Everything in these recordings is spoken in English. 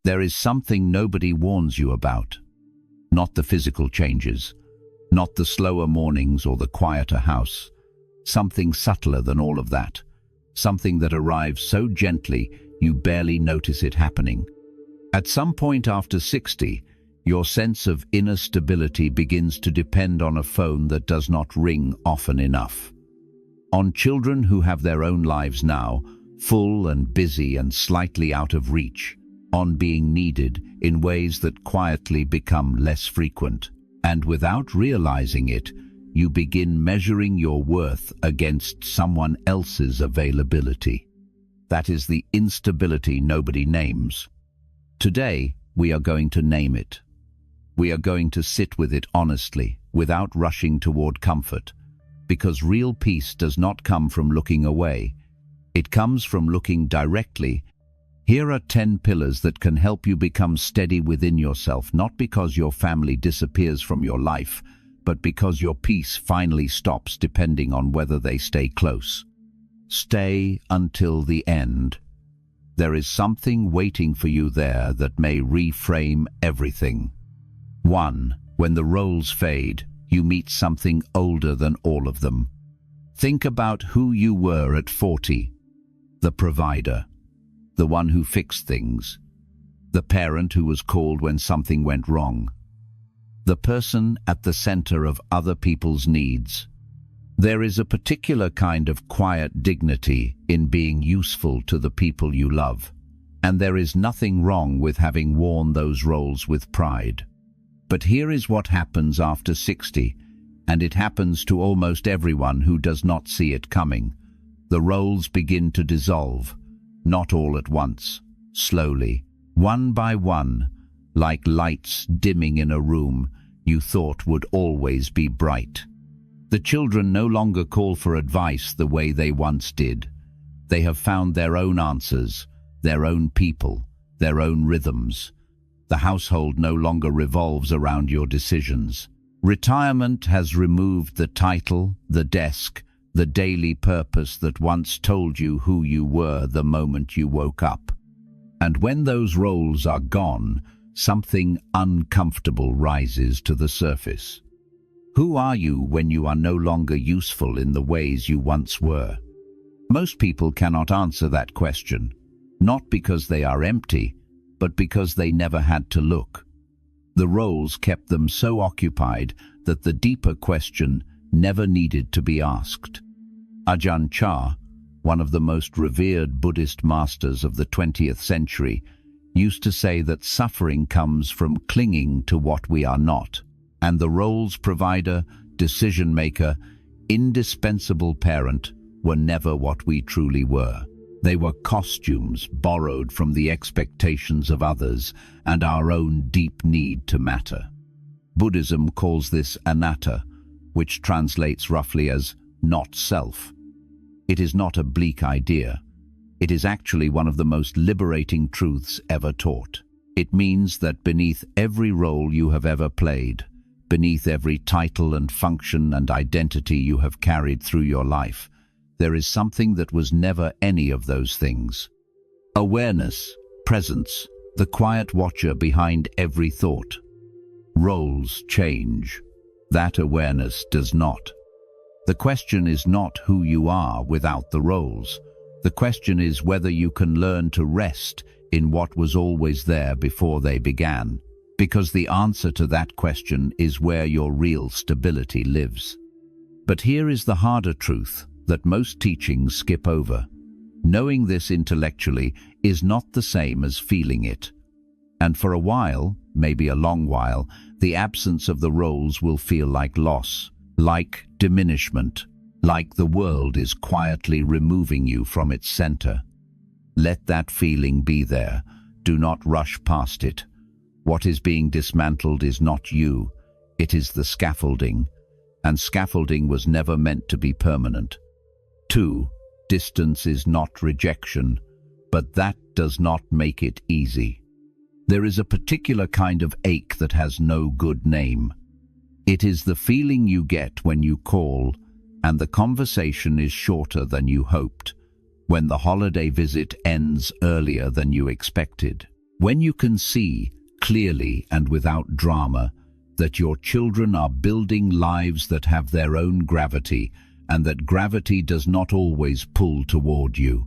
There is something nobody warns you about. Not the physical changes, not the slower mornings or the quieter house. Something subtler than all of that. Something that arrives so gently you barely notice it happening. At some point after 60, your sense of inner stability begins to depend on a phone that does not ring often enough. On children who have their own lives now, full and busy and slightly out of reach. On being needed in ways that quietly become less frequent. And without realizing it, you begin measuring your worth against someone else's availability. That is the instability nobody names. Today, we are going to name it. We are going to sit with it honestly, without rushing toward comfort. Because real peace does not come from looking away. It comes from looking directly. Here are 10 pillars that can help you become steady within yourself, not because your family disappears from your life, but because your peace finally stops depending on whether they stay close. Stay until the end. There is something waiting for you there that may reframe everything. 1. When the roles fade, you meet something older than all of them. Think about who you were at 40. The provider. The one who fixed things. The parent who was called when something went wrong. The person at the center of other people's needs. There is a particular kind of quiet dignity in being useful to the people you love, and there is nothing wrong with having worn those roles with pride. But here is what happens after 60, and it happens to almost everyone who does not see it coming. The roles begin to dissolve, not all at once, slowly, one by one, like lights dimming in a room you thought would always be bright. The children no longer call for advice the way they once did. They have found their own answers, their own people, their own rhythms. The household no longer revolves around your decisions. Retirement has removed the title, the desk, the daily purpose that once told you who you were the moment you woke up. And when those roles are gone, something uncomfortable rises to the surface. Who are you when you are no longer useful in the ways you once were? Most people cannot answer that question, not because they are empty, but because they never had to look. The roles kept them so occupied that the deeper question never needed to be asked. Ajahn Chah, one of the most revered Buddhist masters of the 20th century, used to say that suffering comes from clinging to what we are not, and the roles provider, decision-maker, indispensable parent were never what we truly were. They were costumes borrowed from the expectations of others and our own deep need to matter. Buddhism calls this anatta, which translates roughly as not self. It is not a bleak idea. It is actually one of the most liberating truths ever taught. It means that beneath every role you have ever played, beneath every title and function and identity you have carried through your life, there is something that was never any of those things. Awareness, presence, the quiet watcher behind every thought. Roles change. That awareness does not. The question is not who you are without the roles. The question is whether you can learn to rest in what was always there before they began, because the answer to that question is where your real stability lives. But here is the harder truth that most teachings skip over. Knowing this intellectually is not the same as feeling it. And for a while, maybe a long while, the absence of the roles will feel like loss, like diminishment, like the world is quietly removing you from its center. Let that feeling be there. Do not rush past it. What is being dismantled is not you, it is the scaffolding, and scaffolding was never meant to be permanent. 2. Distance is not rejection, but that does not make it easy. There is a particular kind of ache that has no good name. It is the feeling you get when you call and the conversation is shorter than you hoped, when the holiday visit ends earlier than you expected. When you can see, clearly and without drama, that your children are building lives that have their own gravity, and that gravity does not always pull toward you.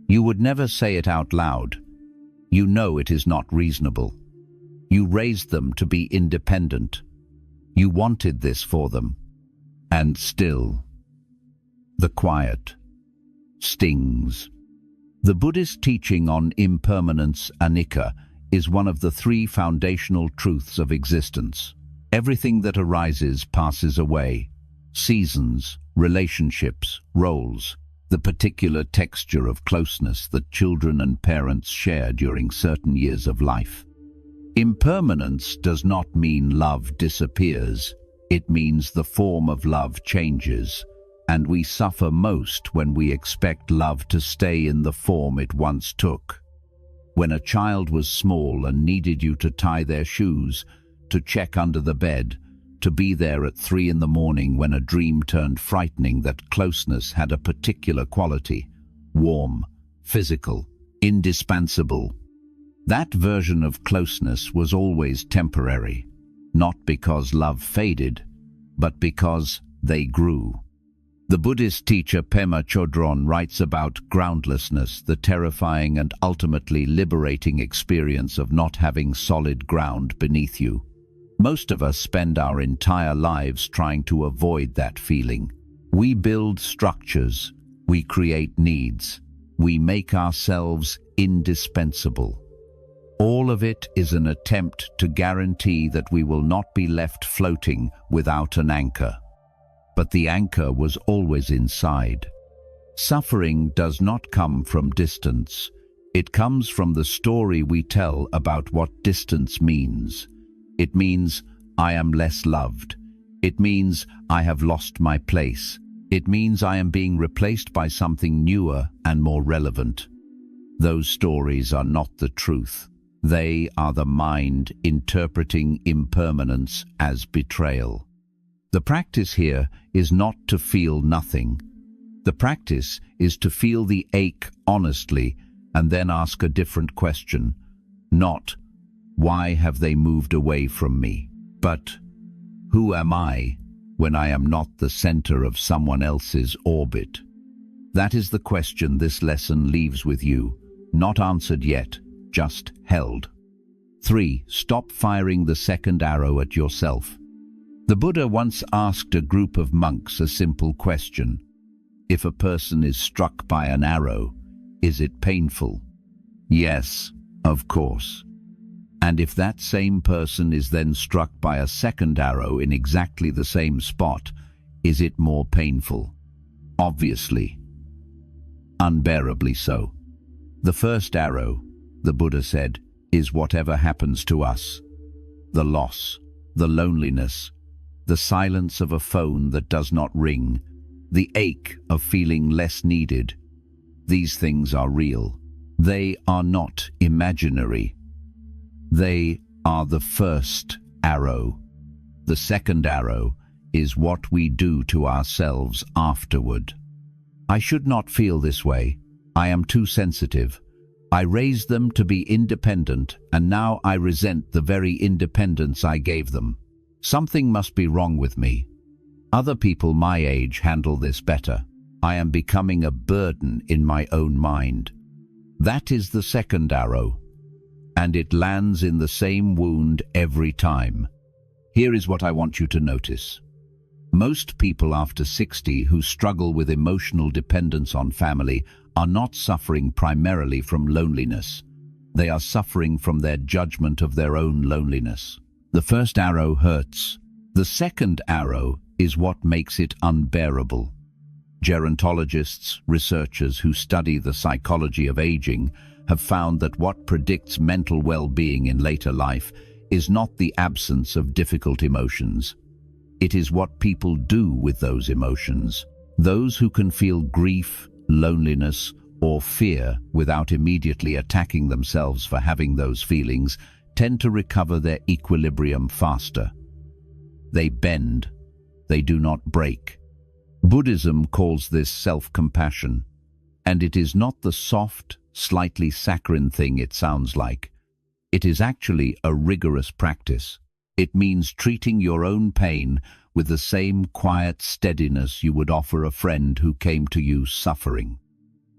You would never say it out loud. You know it is not reasonable. You raised them to be independent. You wanted this for them. And still, the quiet stings. The Buddhist teaching on impermanence, anicca, is one of the three foundational truths of existence. Everything that arises passes away. Seasons, relationships, roles, the particular texture of closeness that children and parents share during certain years of life. Impermanence does not mean love disappears. It means the form of love changes, and we suffer most when we expect love to stay in the form it once took. When a child was small and needed you to tie their shoes, to check under the bed, to be there at 3 in the morning when a dream turned frightening, that closeness had a particular quality: warm, physical, indispensable. That version of closeness was always temporary, not because love faded, but because they grew. The Buddhist teacher Pema Chodron writes about groundlessness, the terrifying and ultimately liberating experience of not having solid ground beneath you. Most of us spend our entire lives trying to avoid that feeling. We build structures, we create needs, we make ourselves indispensable. All of it is an attempt to guarantee that we will not be left floating without an anchor. But the anchor was always inside. Suffering does not come from distance. It comes from the story we tell about what distance means. It means, I am less loved. It means, I have lost my place. It means I am being replaced by something newer and more relevant. Those stories are not the truth. They are the mind interpreting impermanence as betrayal. The practice here is not to feel nothing. The practice is to feel the ache honestly and then ask a different question. Not, why have they moved away from me? But, who am I when I am not the center of someone else's orbit? That is the question this lesson leaves with you, not answered yet, just held. 3. Stop firing the second arrow at yourself. The Buddha once asked a group of monks a simple question. If a person is struck by an arrow, is it painful? Yes, of course. And if that same person is then struck by a second arrow in exactly the same spot, is it more painful? Obviously. Unbearably so. The first arrow, the Buddha said, is whatever happens to us. The loss, the loneliness, the silence of a phone that does not ring, the ache of feeling less needed. These things are real. They are not imaginary. They are the first arrow. The second arrow is what we do to ourselves afterward. I should not feel this way. I am too sensitive. I raised them to be independent, and now I resent the very independence I gave them. Something must be wrong with me. Other people my age handle this better. I am becoming a burden in my own mind. That is the second arrow, and it lands in the same wound every time. Here is what I want you to notice. Most people after 60 who struggle with emotional dependence on family are not suffering primarily from loneliness. They are suffering from their judgment of their own loneliness. The first arrow hurts. The second arrow is what makes it unbearable. Gerontologists, researchers who study the psychology of aging, have found that what predicts mental well-being in later life is not the absence of difficult emotions. It is what people do with those emotions. Those who can feel grief, loneliness, or fear without immediately attacking themselves for having those feelings tend to recover their equilibrium faster. They bend. They do not break. Buddhism calls this self-compassion, and it is not the soft, slightly saccharine thing it sounds like. It is actually a rigorous practice. It means treating your own pain with the same quiet steadiness you would offer a friend who came to you suffering.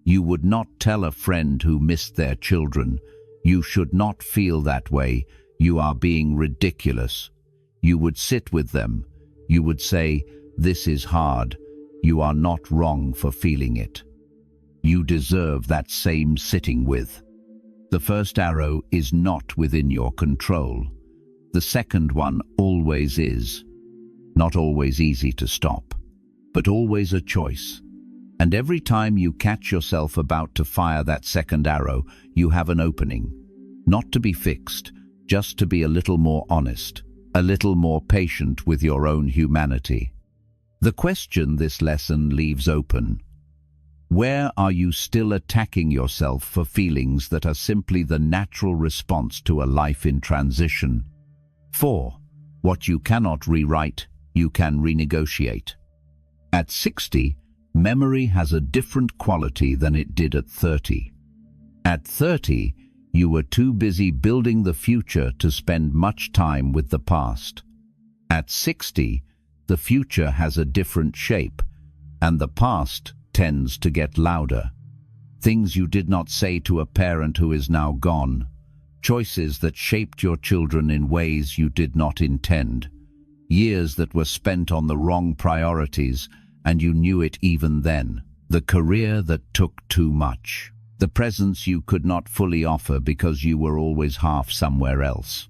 You would not tell a friend who missed their children, "You should not feel that way, you are being ridiculous." You would sit with them. You would say, "This is hard. You are not wrong for feeling it. You deserve that same sitting with." The first arrow is not within your control. The second one always is. Not always easy to stop, but always a choice. And every time you catch yourself about to fire that second arrow, you have an opening. Not to be fixed, just to be a little more honest, a little more patient with your own humanity. The question this lesson leaves open: where are you still attacking yourself for feelings that are simply the natural response to a life in transition? 4. What you cannot rewrite, you can renegotiate. At 60, memory has a different quality than it did at 30. At 30, you were too busy building the future to spend much time with the past. At 60, the future has a different shape, and the past tends to get louder. Things you did not say to a parent who is now gone. Choices that shaped your children in ways you did not intend. Years that were spent on the wrong priorities, and you knew it even then. The career that took too much. The presence you could not fully offer because you were always half somewhere else.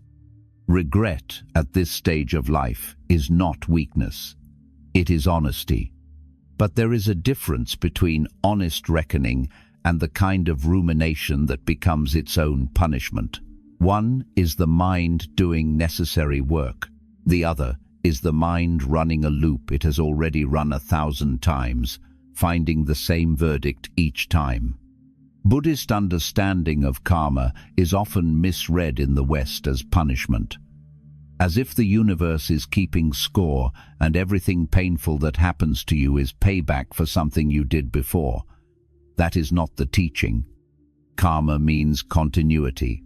Regret at this stage of life is not weakness. It is honesty. But there is a difference between honest reckoning and the kind of rumination that becomes its own punishment. One is the mind doing necessary work. The other is the mind running a loop it has already run 1,000 times, finding the same verdict each time. Buddhist understanding of karma is often misread in the West as punishment. As if the universe is keeping score and everything painful that happens to you is payback for something you did before. That is not the teaching. Karma means continuity,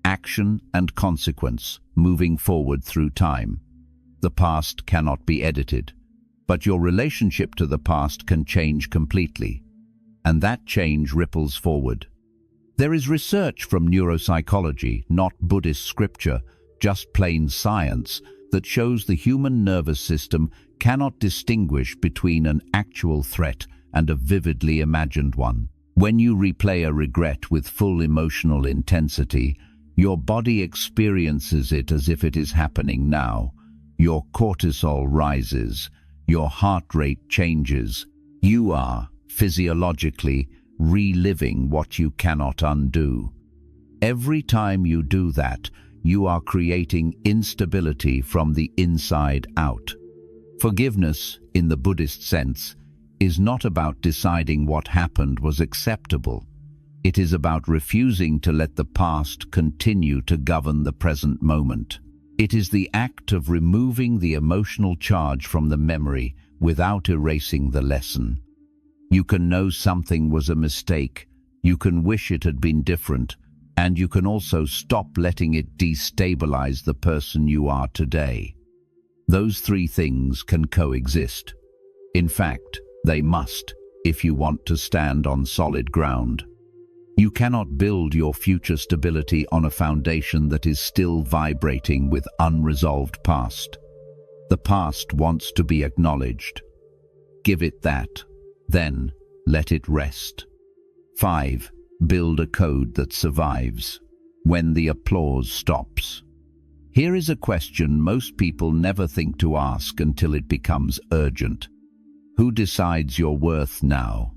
action and consequence, moving forward through time. The past cannot be edited, but your relationship to the past can change completely, and that change ripples forward. There is research from neuropsychology, not Buddhist scripture, just plain science, that shows the human nervous system cannot distinguish between an actual threat and a vividly imagined one. When you replay a regret with full emotional intensity, your body experiences it as if it is happening now. Your cortisol rises, your heart rate changes. You are, physiologically, reliving what you cannot undo. Every time you do that, you are creating instability from the inside out. Forgiveness, in the Buddhist sense, is not about deciding what happened was acceptable. It is about refusing to let the past continue to govern the present moment. It is the act of removing the emotional charge from the memory without erasing the lesson. You can know something was a mistake, you can wish it had been different, and you can also stop letting it destabilize the person you are today. Those three things can coexist. In fact, they must, if you want to stand on solid ground. You cannot build your future stability on a foundation that is still vibrating with unresolved past. The past wants to be acknowledged. Give it that, then let it rest. 5. Build a code that survives when the applause stops. Here is a question most people never think to ask until it becomes urgent. Who decides your worth now?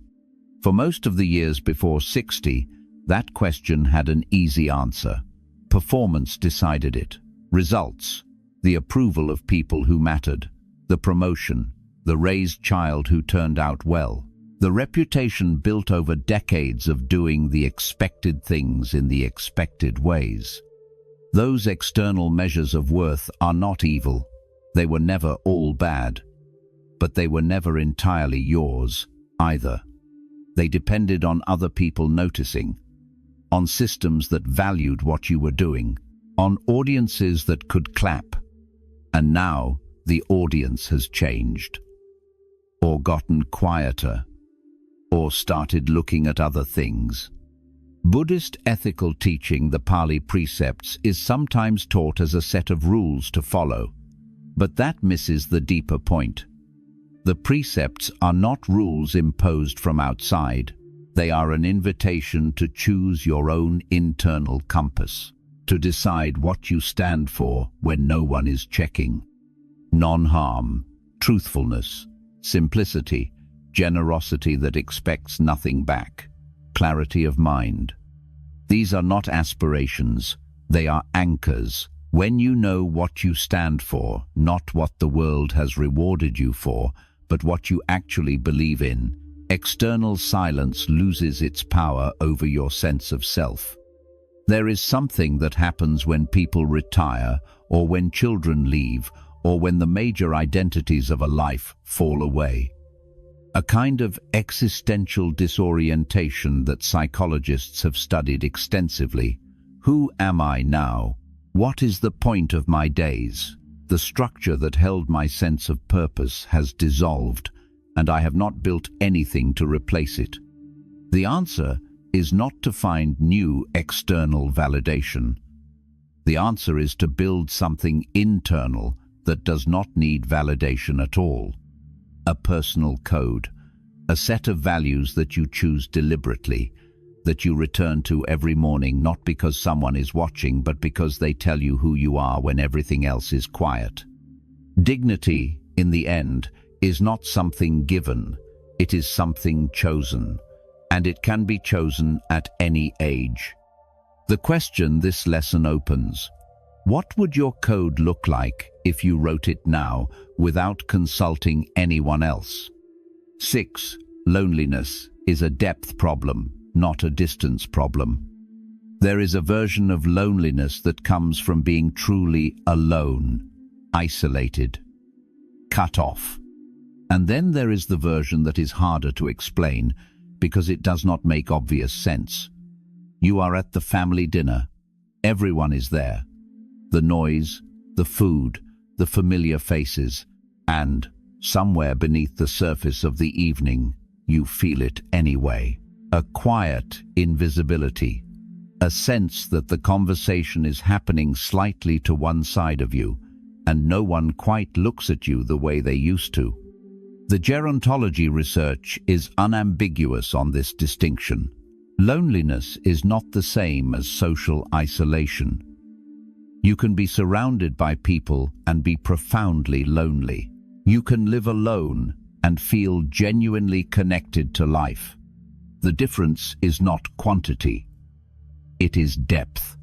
For most of the years before 60, that question had an easy answer. Performance decided it. Results, the approval of people who mattered, the promotion, the raised child who turned out well, the reputation built over decades of doing the expected things in the expected ways. Those external measures of worth are not evil. They were never all bad. But they were never entirely yours, either. They depended on other people noticing. on systems that valued what you were doing, on audiences that could clap. And now the audience has changed, or gotten quieter, or started looking at other things. Buddhist ethical teaching, the Pali precepts, is sometimes taught as a set of rules to follow, but that misses the deeper point. The precepts are not rules imposed from outside. They are an invitation to choose your own internal compass, to decide what you stand for when no one is checking. Non-harm, truthfulness, simplicity, generosity that expects nothing back, clarity of mind. These are not aspirations, they are anchors. When you know what you stand for, not what the world has rewarded you for, but what you actually believe in, external silence loses its power over your sense of self. There is something that happens when people retire, or when children leave, or when the major identities of a life fall away. A kind of existential disorientation that psychologists have studied extensively. Who am I now? What is the point of my days? The structure that held my sense of purpose has dissolved, and I have not built anything to replace it. The answer is not to find new external validation. The answer is to build something internal that does not need validation at all. A personal code, a set of values that you choose deliberately, that you return to every morning, not because someone is watching, but because they tell you who you are when everything else is quiet. Dignity, in the end, is not something given, it is something chosen, and it can be chosen at any age. The question this lesson opens: what would your code look like if you wrote it now without consulting anyone else? 6. Loneliness is a depth problem, not a distance problem. There is a version of loneliness that comes from being truly alone, isolated, cut off. And then there is the version that is harder to explain because it does not make obvious sense. You are at the family dinner. Everyone is there. The noise, the food, the familiar faces, and somewhere beneath the surface of the evening, you feel it anyway. A quiet invisibility, a sense that the conversation is happening slightly to one side of you, and no one quite looks at you the way they used to. The gerontology research is unambiguous on this distinction. Loneliness is not the same as social isolation. You can be surrounded by people and be profoundly lonely. You can live alone and feel genuinely connected to life. The difference is not quantity, it is depth.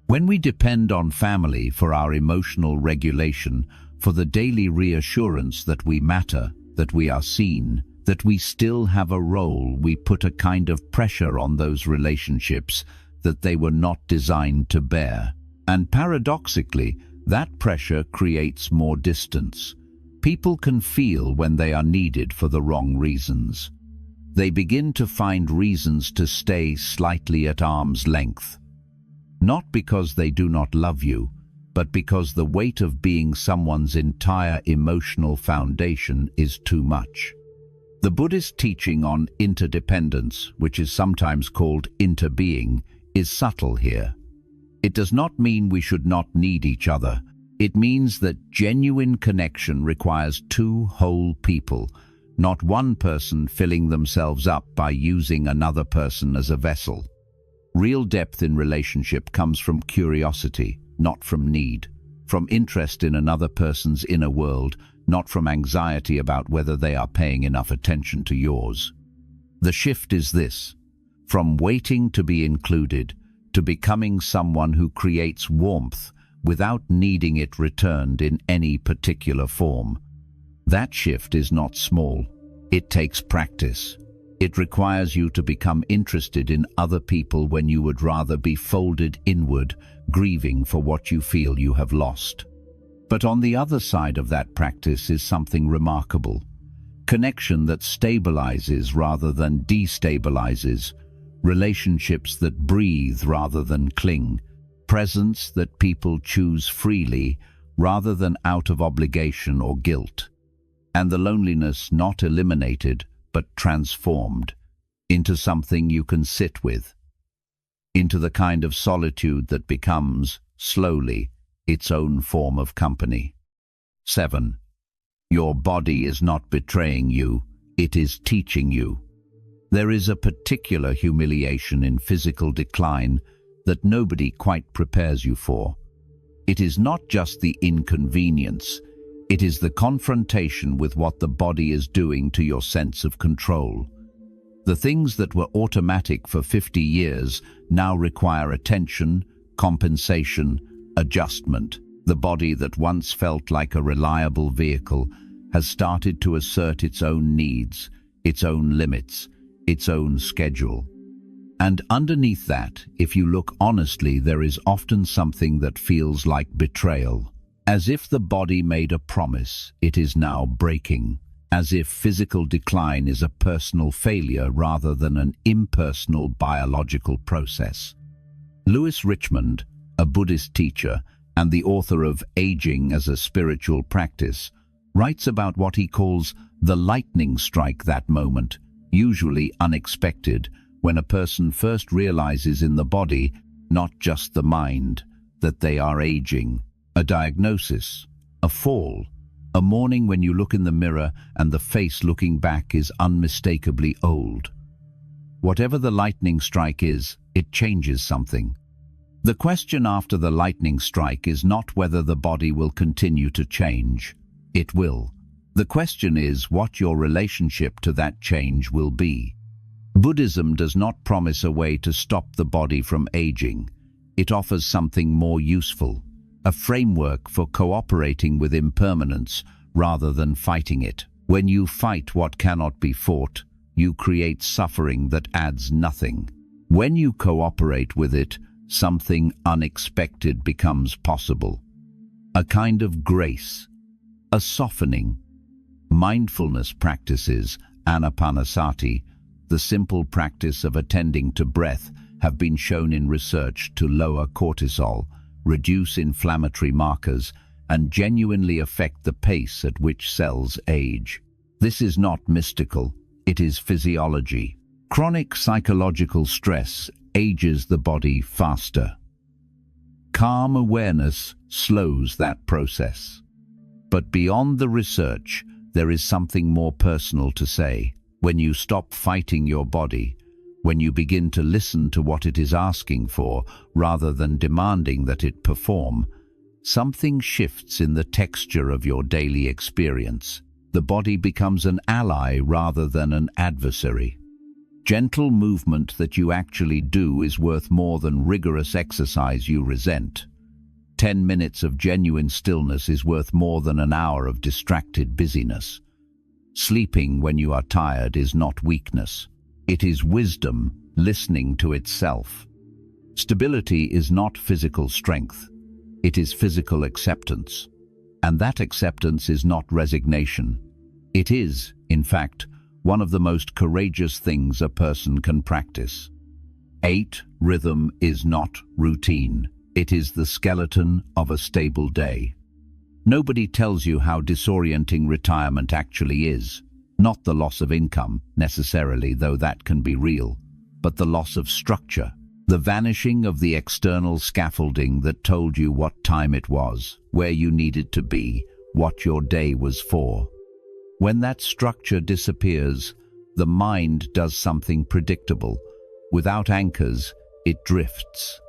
When we depend on family for our emotional regulation, for the daily reassurance that we matter, that we are seen, that we still have a role, we put a kind of pressure on those relationships that they were not designed to bear. And paradoxically, that pressure creates more distance. People can feel when they are needed for the wrong reasons. They begin to find reasons to stay slightly at arm's length. Not because they do not love you, but because the weight of being someone's entire emotional foundation is too much. The Buddhist teaching on interdependence, which is sometimes called interbeing, is subtle here. It does not mean we should not need each other. It means that genuine connection requires two whole people, not one person filling themselves up by using another person as a vessel. Real depth in relationship comes from curiosity, not from need, from interest in another person's inner world, not from anxiety about whether they are paying enough attention to yours. The shift is this: from waiting to be included, to becoming someone who creates warmth without needing it returned in any particular form. That shift is not small. It takes practice. It requires you to become interested in other people when you would rather be folded inward, grieving for what you feel you have lost. But on the other side of that practice is something remarkable. Connection that stabilizes rather than destabilizes, relationships that breathe rather than cling, presence that people choose freely rather than out of obligation or guilt, and the loneliness not eliminated but transformed into something you can sit with, into the kind of solitude that becomes, slowly, its own form of company. 7. Your body is not betraying you, it is teaching you. There is a particular humiliation in physical decline that nobody quite prepares you for. It is not just the inconvenience, it is the confrontation with what the body is doing to your sense of control. The things that were automatic for 50 years now require attention, compensation, adjustment. The body that once felt like a reliable vehicle has started to assert its own needs, its own limits, its own schedule. And underneath that, if you look honestly, there is often something that feels like betrayal. As if the body made a promise it is now breaking. As if physical decline is a personal failure rather than an impersonal biological process. Lewis Richmond, a Buddhist teacher and the author of Aging as a Spiritual Practice, writes about what he calls the lightning strike, that moment, usually unexpected, when a person first realizes in the body, not just the mind, that they are aging. A diagnosis, a fall, a morning when you look in the mirror and the face looking back is unmistakably old. Whatever the lightning strike is, it changes something. The question after the lightning strike is not whether the body will continue to change. It will. The question is what your relationship to that change will be. Buddhism does not promise a way to stop the body from aging. It offers something more useful, a framework for cooperating with impermanence rather than fighting it. When you fight what cannot be fought, you create suffering that adds nothing. When you cooperate with it, something unexpected becomes possible. A kind of grace, a softening. Mindfulness practices, anapanasati, the simple practice of attending to breath, have been shown in research to lower cortisol, reduce inflammatory markers, and genuinely affect the pace at which cells age. This is not mystical, it is physiology. Chronic psychological stress ages the body faster. Calm awareness slows that process. But beyond the research, there is something more personal to say. When you stop fighting your body, when you begin to listen to what it is asking for rather than demanding that it perform, something shifts in the texture of your daily experience. The body becomes an ally rather than an adversary. Gentle movement that you actually do is worth more than rigorous exercise you resent. 10 minutes of genuine stillness is worth more than an hour of distracted busyness. Sleeping when you are tired is not weakness. It is wisdom listening to itself. Stability is not physical strength. It is physical acceptance. And that acceptance is not resignation. It is, in fact, one of the most courageous things a person can practice. 8. Rhythm is not routine. It is the skeleton of a stable day. Nobody tells you how disorienting retirement actually is. Not the loss of income, necessarily, though that can be real, but the loss of structure. The vanishing of the external scaffolding that told you what time it was, where you needed to be, what your day was for. When that structure disappears, the mind does something predictable. Without anchors, it drifts.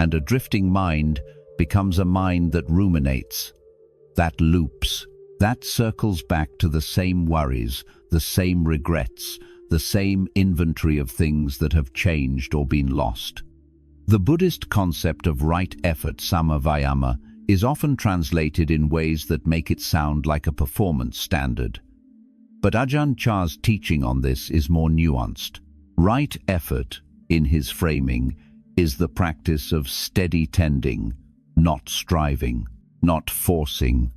And a drifting mind becomes a mind that ruminates, that loops, that circles back to the same worries, the same regrets, the same inventory of things that have changed or been lost. The Buddhist concept of right effort, samavayama, is often translated in ways that make it sound like a performance standard. But Ajahn Chah's teaching on this is more nuanced. Right effort, in his framing, is the practice of steady tending, not striving, not forcing,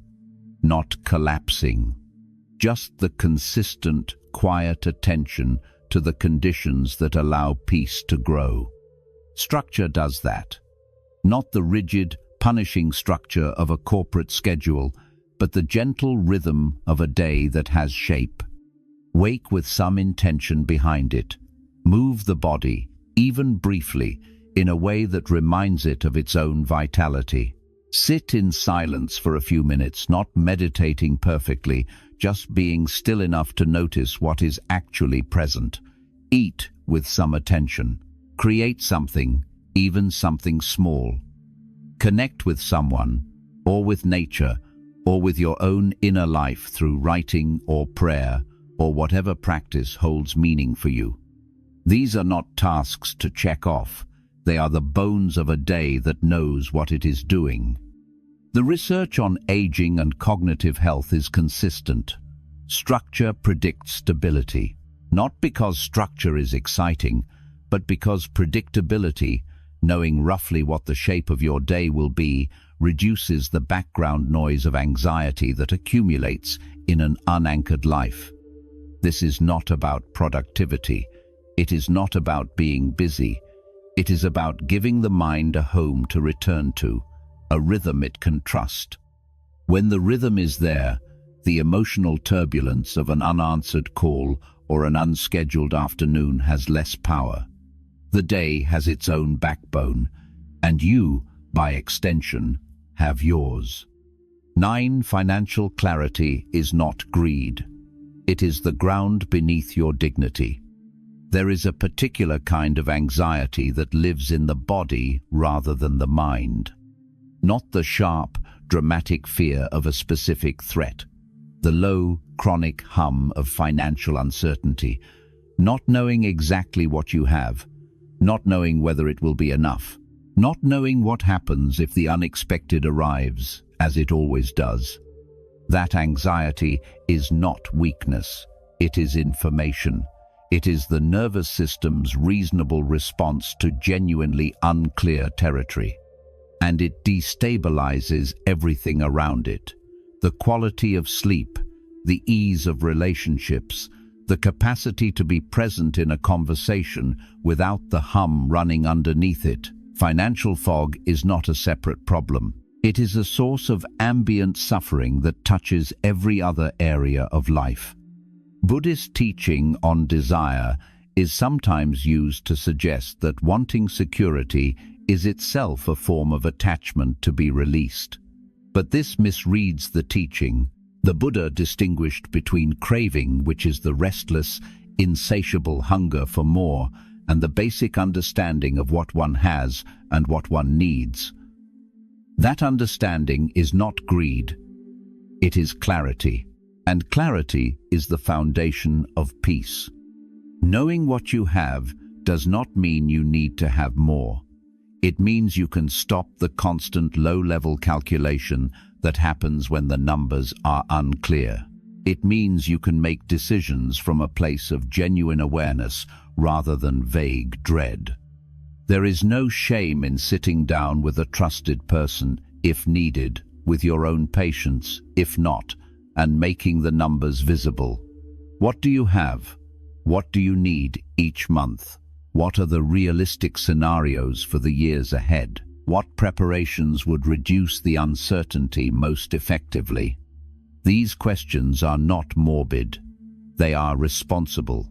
not collapsing. Just the consistent, quiet attention to the conditions that allow peace to grow. Structure does that. Not the rigid, punishing structure of a corporate schedule, but the gentle rhythm of a day that has shape. Wake with some intention behind it. Move the body, even briefly, in a way that reminds it of its own vitality. Sit in silence for a few minutes, not meditating perfectly, just being still enough to notice what is actually present. Eat with some attention. Create something, even something small. Connect with someone, or with nature, or with your own inner life through writing or prayer, or whatever practice holds meaning for you. These are not tasks to check off. They are the bones of a day that knows what it is doing. The research on aging and cognitive health is consistent. Structure predicts stability, not because structure is exciting, but because predictability, knowing roughly what the shape of your day will be, reduces the background noise of anxiety that accumulates in an unanchored life. This is not about productivity. It is not about being busy. It is about giving the mind a home to return to, a rhythm it can trust. When the rhythm is there, the emotional turbulence of an unanswered call or an unscheduled afternoon has less power. The day has its own backbone, and you, by extension, have yours. 9. Financial clarity is not greed. It is the ground beneath your dignity. There is a particular kind of anxiety that lives in the body rather than the mind. Not the sharp, dramatic fear of a specific threat. The low, chronic hum of financial uncertainty. Not knowing exactly what you have. Not knowing whether it will be enough. Not knowing what happens if the unexpected arrives, as it always does. That anxiety is not weakness. It is information. It is the nervous system's reasonable response to genuinely unclear territory. And it destabilizes everything around it. The quality of sleep, the ease of relationships, the capacity to be present in a conversation without the hum running underneath it. Financial fog is not a separate problem. It is a source of ambient suffering that touches every other area of life. Buddhist teaching on desire is sometimes used to suggest that wanting security is itself a form of attachment to be released. But this misreads the teaching. The Buddha distinguished between craving, which is the restless, insatiable hunger for more, and the basic understanding of what one has and what one needs. That understanding is not greed. It is clarity. And clarity is the foundation of peace. Knowing what you have does not mean you need to have more. It means you can stop the constant low-level calculation that happens when the numbers are unclear. It means you can make decisions from a place of genuine awareness rather than vague dread. There is no shame in sitting down with a trusted person, if needed, with your own patience, if not, and making the numbers visible. What do you have? What do you need each month? What are the realistic scenarios for the years ahead? What preparations would reduce the uncertainty most effectively? These questions are not morbid. They are responsible.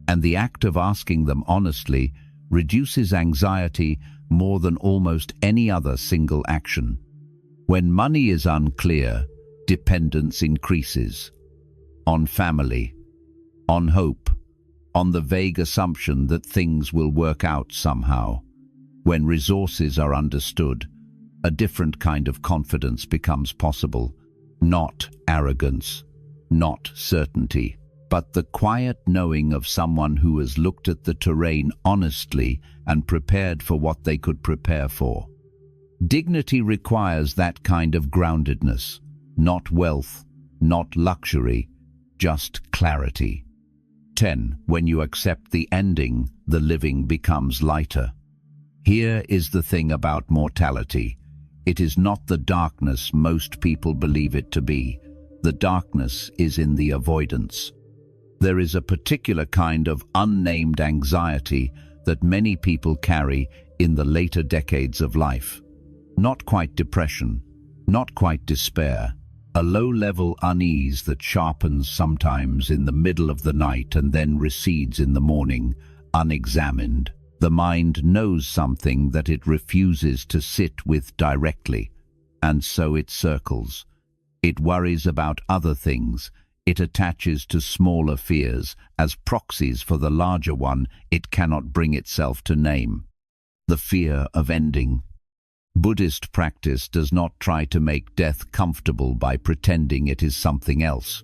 And the act of asking them honestly reduces anxiety more than almost any other single action. When money is unclear, dependence increases. On family, on hope, on the vague assumption that things will work out somehow. When resources are understood, a different kind of confidence becomes possible. Not arrogance, not certainty, but the quiet knowing of someone who has looked at the terrain honestly and prepared for what they could prepare for. Dignity requires that kind of groundedness, not wealth, not luxury, just clarity. 10. When you accept the ending, the living becomes lighter. Here is the thing about mortality. It is not the darkness most people believe it to be. The darkness is in the avoidance. There is a particular kind of unnamed anxiety that many people carry in the later decades of life. Not quite depression, not quite despair, a low-level unease that sharpens sometimes in the middle of the night and then recedes in the morning, unexamined. The mind knows something that it refuses to sit with directly, and so it circles. It worries about other things. It attaches to smaller fears as proxies for the larger one it cannot bring itself to name. The fear of ending. Buddhist practice does not try to make death comfortable by pretending it is something else.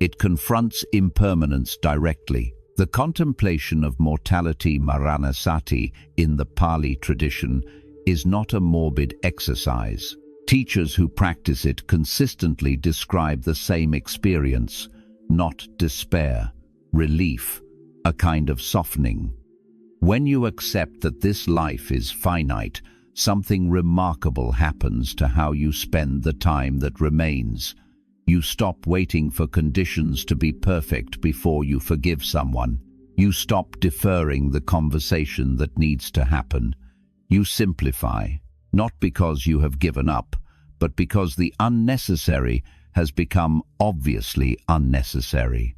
It confronts impermanence directly. The contemplation of mortality maranasati in the Pali tradition is not a morbid exercise. Teachers who practice it consistently describe the same experience, not despair, relief, a kind of softening. When you accept that this life is finite, something remarkable happens to how you spend the time that remains. You stop waiting for conditions to be perfect before you forgive someone. You stop deferring the conversation that needs to happen. You simplify. Not because you have given up, but because the unnecessary has become obviously unnecessary.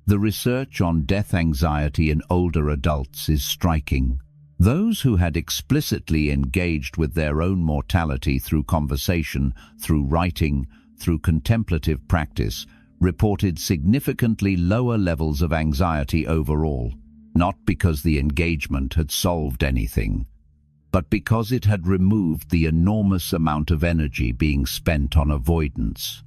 The research on death anxiety in older adults is striking. Those who had explicitly engaged with their own mortality through conversation, through writing, through contemplative practice, reported significantly lower levels of anxiety overall, not because the engagement had solved anything, but because it had removed the enormous amount of energy being spent on avoidance.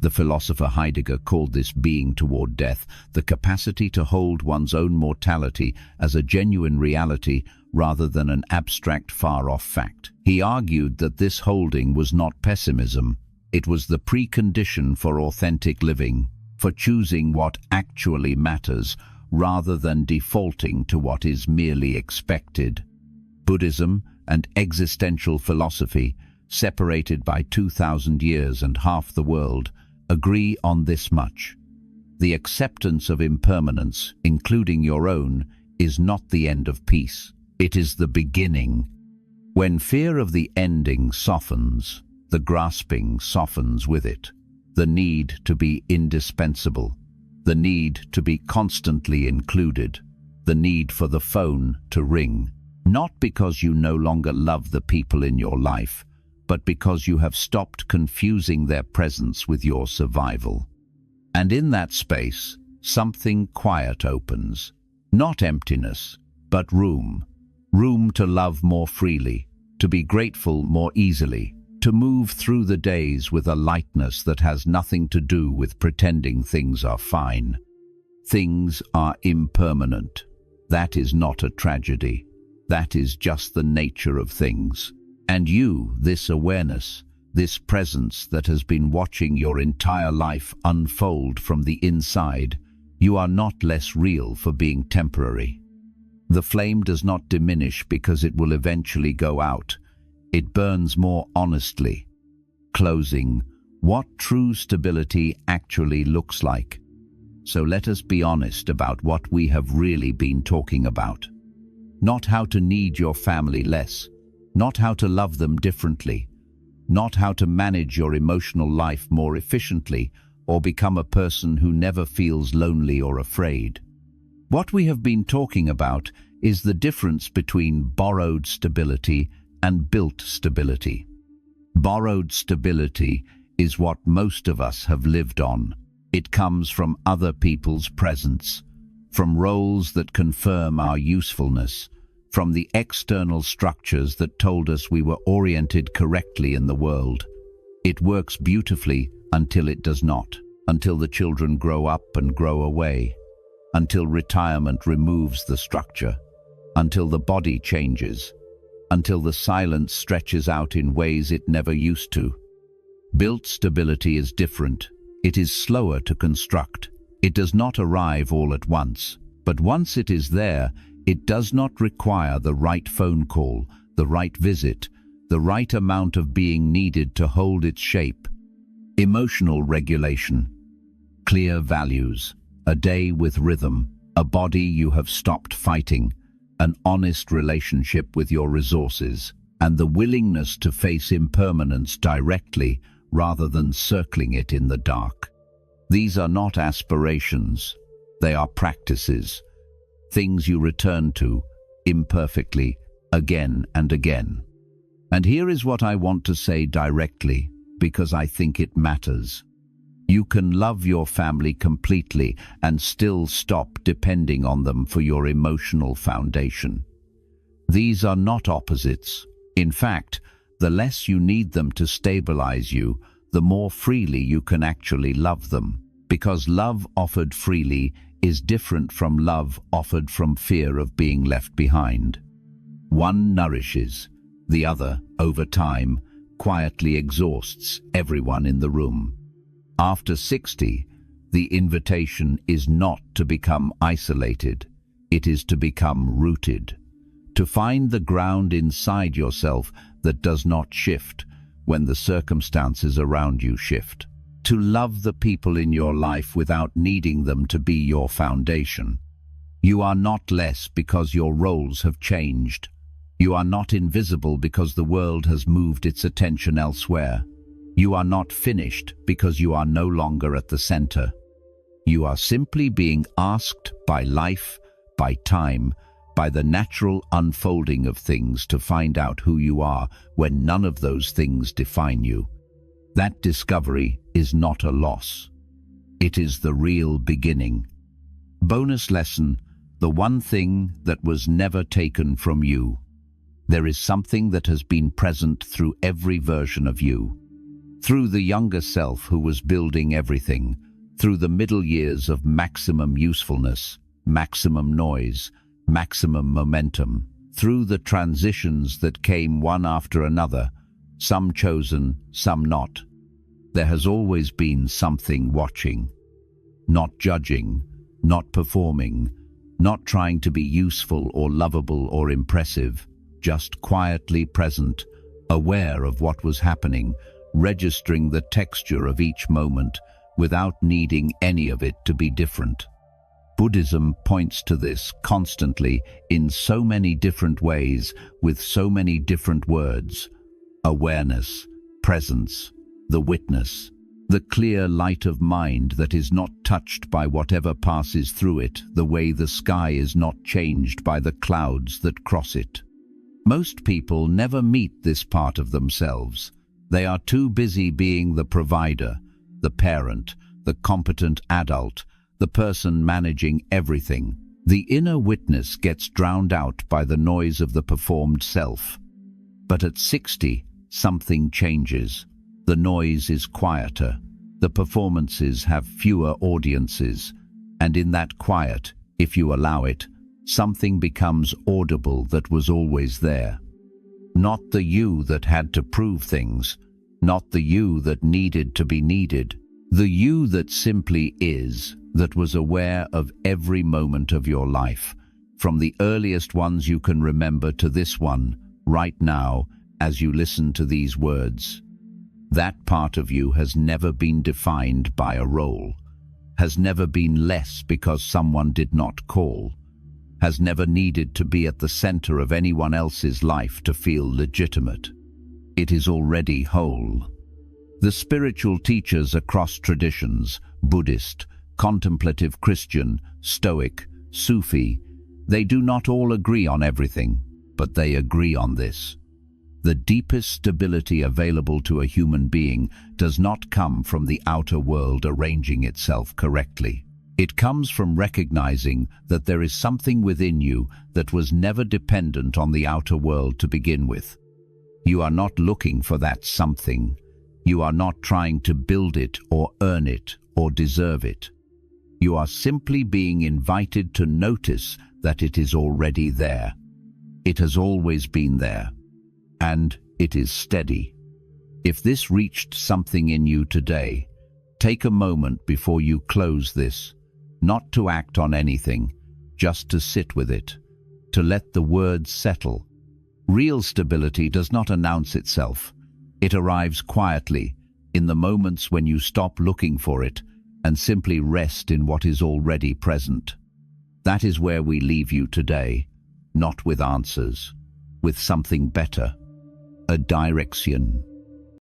The philosopher Heidegger called this being toward death the capacity to hold one's own mortality as a genuine reality rather than an abstract far-off fact. He argued that this holding was not pessimism. It was the precondition for authentic living, for choosing what actually matters rather than defaulting to what is merely expected. Buddhism and existential philosophy, separated by 2,000 years and half the world, agree on this much. The acceptance of impermanence, including your own, is not the end of peace. It is the beginning. When fear of the ending softens, the grasping softens with it. The need to be indispensable, the need to be constantly included, the need for the phone to ring. Not because you no longer love the people in your life, but because you have stopped confusing their presence with your survival. And in that space, something quiet opens. Not emptiness, but room. Room to love more freely, to be grateful more easily, to move through the days with a lightness that has nothing to do with pretending things are fine. Things are impermanent. That is not a tragedy. That is just the nature of things. And you, this awareness, this presence that has been watching your entire life unfold from the inside, you are not less real for being temporary. The flame does not diminish because it will eventually go out. It burns more honestly. Closing, what true stability actually looks like. So let us be honest about what we have really been talking about. Not how to need your family less, not how to love them differently, not how to manage your emotional life more efficiently or become a person who never feels lonely or afraid. What we have been talking about is the difference between borrowed stability and built stability. Borrowed stability is what most of us have lived on. It comes from other people's presence, from roles that confirm our usefulness, from the external structures that told us we were oriented correctly in the world. It works beautifully until it does not, until the children grow up and grow away, until retirement removes the structure, until the body changes, until the silence stretches out in ways it never used to. Built stability is different. It is slower to construct. It does not arrive all at once, but once it is there, it does not require the right phone call, the right visit, the right amount of being needed to hold its shape. Emotional regulation, clear values, a day with rhythm, a body you have stopped fighting, an honest relationship with your resources, and the willingness to face impermanence directly rather than circling it in the dark. These are not aspirations, they are practices, things you return to, imperfectly, again and again. And here is what I want to say directly, because I think it matters. You can love your family completely and still stop depending on them for your emotional foundation. These are not opposites. In fact, the less you need them to stabilize you, the more freely you can actually love them, because love offered freely is different from love offered from fear of being left behind. One nourishes, the other, over time, quietly exhausts everyone in the room. After 60, the invitation is not to become isolated, it is to become rooted, to find the ground inside yourself that does not shift when the circumstances around you shift, to love the people in your life without needing them to be your foundation. You are not less because your roles have changed. You are not invisible because the world has moved its attention elsewhere. You are not finished because you are no longer at the center. You are simply being asked by life, by time, by the natural unfolding of things to find out who you are when none of those things define you. That discovery is not a loss. It is the real beginning. Bonus lesson: the one thing that was never taken from you. There is something that has been present through every version of you. Through the younger self who was building everything, through the middle years of maximum usefulness, maximum noise, maximum momentum, through the transitions that came one after another, some chosen, some not. There has always been something watching, not judging, not performing, not trying to be useful or lovable or impressive, just quietly present, aware of what was happening, registering the texture of each moment without needing any of it to be different. Buddhism points to this constantly in so many different ways with so many different words. Awareness, presence, the witness, the clear light of mind that is not touched by whatever passes through it, the way the sky is not changed by the clouds that cross it. Most people never meet this part of themselves. They are too busy being the provider, the parent, the competent adult, the person managing everything. The inner witness gets drowned out by the noise of the performed self. But at 60, something changes. The noise is quieter. The performances have fewer audiences. And in that quiet, if you allow it, something becomes audible that was always there. Not the you that had to prove things, not the you that needed to be needed, the you that simply is, that was aware of every moment of your life, from the earliest ones you can remember to this one, right now, as you listen to these words. That part of you has never been defined by a role, has never been less because someone did not call, has never needed to be at the center of anyone else's life to feel legitimate. It is already whole. The spiritual teachers across traditions, Buddhist, contemplative Christian, Stoic, Sufi, they do not all agree on everything, but they agree on this. The deepest stability available to a human being does not come from the outer world arranging itself correctly. It comes from recognizing that there is something within you that was never dependent on the outer world to begin with. You are not looking for that something. You are not trying to build it or earn it or deserve it. You are simply being invited to notice that it is already there. It has always been there. And it is steady. If this reached something in you today, take a moment before you close this, not to act on anything, just to sit with it, to let the words settle. Real stability does not announce itself. It arrives quietly, in the moments when you stop looking for it, and simply rest in what is already present. That is where we leave you today, not with answers, with something better, a direction.